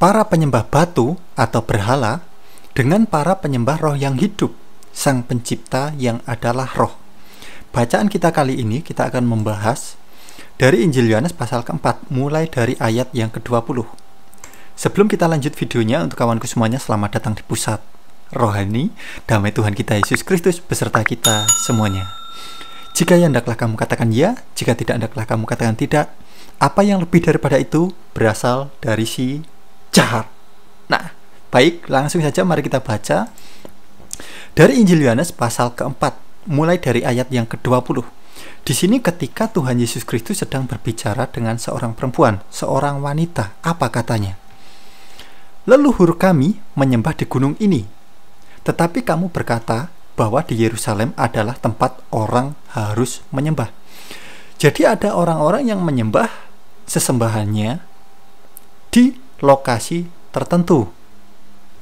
para penyembah batu atau berhala dengan para penyembah roh yang hidup, Sang Pencipta yang adalah roh. Bacaan kita kali ini kita akan membahas dari Injil Yohanes pasal keempat, mulai dari ayat yang ke-20. Sebelum kita lanjut videonya, untuk kawanku semuanya, selamat datang di pusat rohani damai Tuhan kita Yesus Kristus beserta kita semuanya. Jika ya hendaklah kamu katakan ya, jika tidak hendaklah kamu katakan tidak. Apa yang lebih daripada itu berasal dari si jahat. Nah, baik, langsung saja mari kita baca dari Injil Yohanes pasal keempat, mulai dari ayat yang ke-20. Di sini ketika Tuhan Yesus Kristus sedang berbicara dengan seorang perempuan, seorang wanita, apa katanya? Leluhur kami menyembah di gunung ini, tetapi kamu berkata bahwa di Yerusalem adalah tempat orang harus menyembah. Jadi ada orang-orang yang menyembah sesembahannya di lokasi tertentu.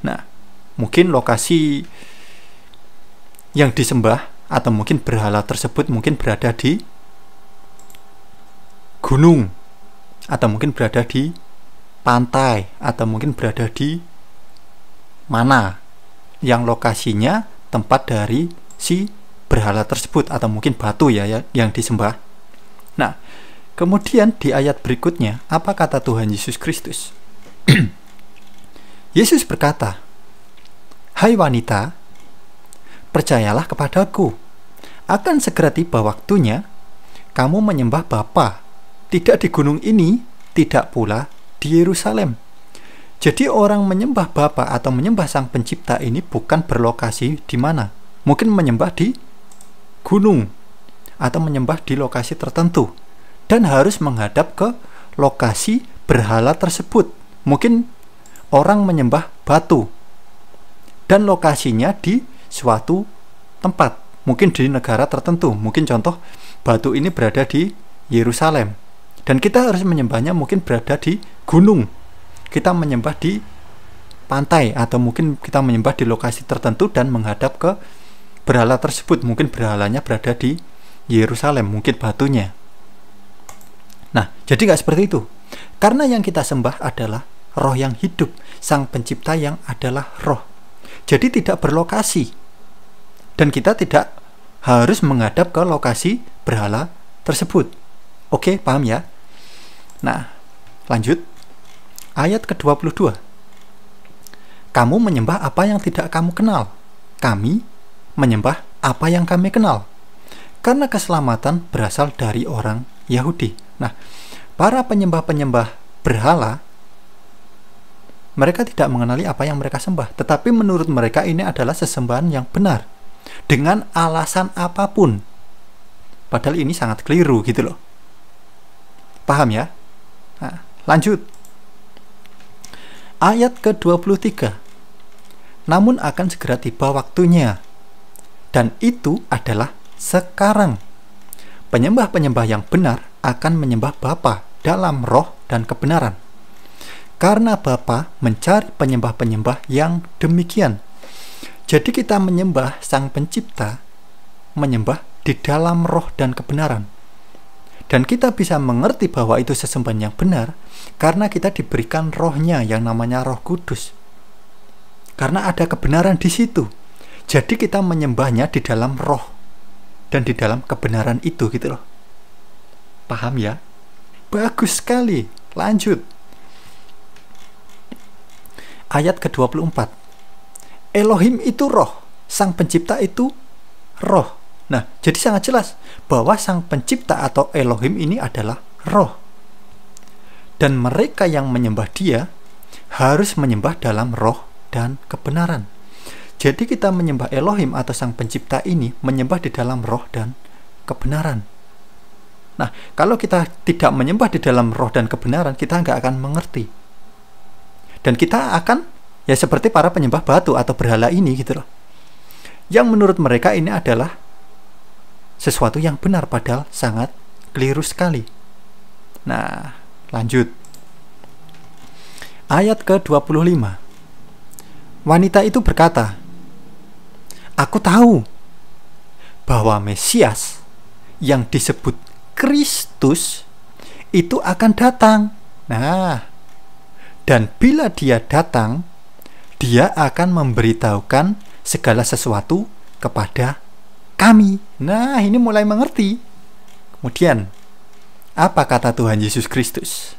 Nah, mungkin lokasi yang disembah atau mungkin berhala tersebut mungkin berada di gunung, atau mungkin berada di pantai, atau mungkin berada di mana yang lokasinya tempat dari si berhala tersebut, atau mungkin batu ya yang disembah. Nah, kemudian di ayat berikutnya apa kata Tuhan Yesus Kristus? Yesus berkata, "Hai wanita, percayalah kepadaku, akan segera tiba waktunya kamu menyembah Bapa, tidak di gunung ini, tidak pula di Yerusalem." Jadi orang menyembah Bapa atau menyembah Sang Pencipta ini bukan berlokasi di mana. Mungkin menyembah di gunung atau menyembah di lokasi tertentu dan harus menghadap ke lokasi berhala tersebut. Mungkin orang menyembah batu dan lokasinya di suatu tempat, mungkin di negara tertentu. Mungkin contoh batu ini berada di Yerusalem dan kita harus menyembahnya mungkin berada di gunung. Kita menyembah di pantai, atau mungkin kita menyembah di lokasi tertentu dan menghadap ke berhala tersebut. Mungkin berhalanya berada di Yerusalem, mungkin batunya. Nah, jadi nggak seperti itu. Karena yang kita sembah adalah roh yang hidup, Sang Pencipta yang adalah roh. Jadi tidak berlokasi. Dan kita tidak harus menghadap ke lokasi berhala tersebut. Oke, paham ya? Nah, lanjut. Ayat ke-22. Kamu menyembah apa yang tidak kamu kenal. Kami menyembah apa yang kami kenal. Karena keselamatan berasal dari orang Yahudi. Nah, para penyembah-penyembah berhala, mereka tidak mengenali apa yang mereka sembah. Tetapi menurut mereka ini adalah sesembahan yang benar. Dengan alasan apapun. Padahal ini sangat keliru gitu loh. Paham ya? Nah, lanjut. Ayat ke-23. Namun akan segera tiba waktunya, dan itu adalah sekarang. Penyembah-penyembah yang benar akan menyembah Bapa dalam roh dan kebenaran. Karena Bapa mencari penyembah-penyembah yang demikian. Jadi kita menyembah Sang Pencipta, menyembah di dalam roh dan kebenaran. Dan kita bisa mengerti bahwa itu sesembahan yang benar karena kita diberikan rohnya yang namanya Roh Kudus. Karena ada kebenaran di situ. Jadi kita menyembahnya di dalam roh dan di dalam kebenaran itu gitu loh. Paham ya? Bagus sekali. Lanjut. Ayat ke-24. Elohim itu roh, Sang Pencipta itu roh. Nah, jadi sangat jelas bahwa Sang Pencipta atau Elohim ini adalah roh. Dan mereka yang menyembah Dia harus menyembah dalam roh dan kebenaran. Jadi kita menyembah Elohim atau Sang Pencipta ini menyembah di dalam roh dan kebenaran. Nah, kalau kita tidak menyembah di dalam roh dan kebenaran, kita nggak akan mengerti. Dan kita akan ya seperti para penyembah batu atau berhala ini gitu loh. Yang menurut mereka ini adalah sesuatu yang benar, padahal sangat keliru sekali. Nah, lanjut. Ayat ke-25. Wanita itu berkata, "Aku tahu bahwa Mesias yang disebut Kristus itu akan datang." Nah, Dan bila dia datang, dia akan memberitahukan segala sesuatu kepada kami. Nah, ini mulai mengerti. Kemudian, apa kata Tuhan Yesus Kristus?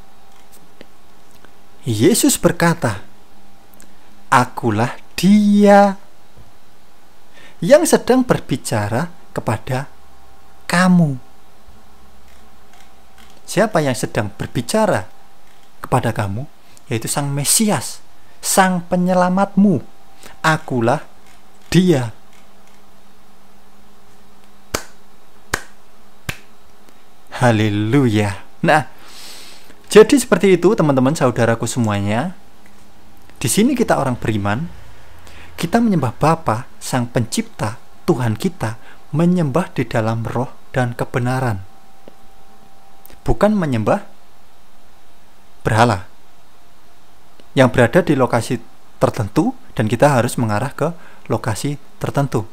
Yesus berkata, "Akulah Dia yang sedang berbicara kepada kamu." Siapa yang sedang berbicara kepada kamu? Yaitu Sang Mesias, Sang Penyelamatmu. Akulah Dia. Haleluya. Nah, jadi seperti itu teman-teman saudaraku semuanya. Di sini kita orang beriman, kita menyembah Bapa, Sang Pencipta, Tuhan kita, menyembah di dalam roh dan kebenaran. Bukan menyembah berhala yang berada di lokasi tertentu dan kita harus mengarah ke lokasi tertentu.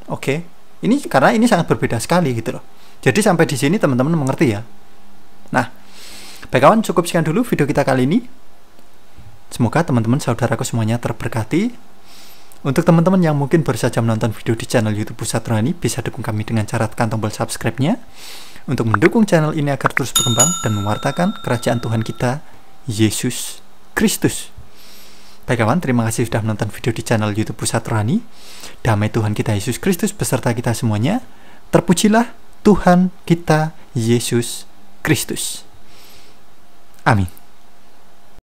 Oke, ini karena ini sangat berbeda sekali gitu loh. Jadi sampai di sini teman-teman mengerti ya. Nah, baik kawan, cukup sekian dulu video kita kali ini. Semoga teman-teman saudaraku semuanya terberkati. Untuk teman-teman yang mungkin baru saja menonton video di channel YouTube Pusat Rohani, bisa dukung kami dengan cara tekan tombol subscribe-nya untuk mendukung channel ini agar terus berkembang dan mewartakan kerajaan Tuhan kita, Yesus Kristus. Baik kawan, terima kasih sudah menonton video di channel YouTube Pusat Rohani. Damai Tuhan kita Yesus Kristus beserta kita semuanya. Terpujilah Tuhan kita Yesus Kristus. Amin.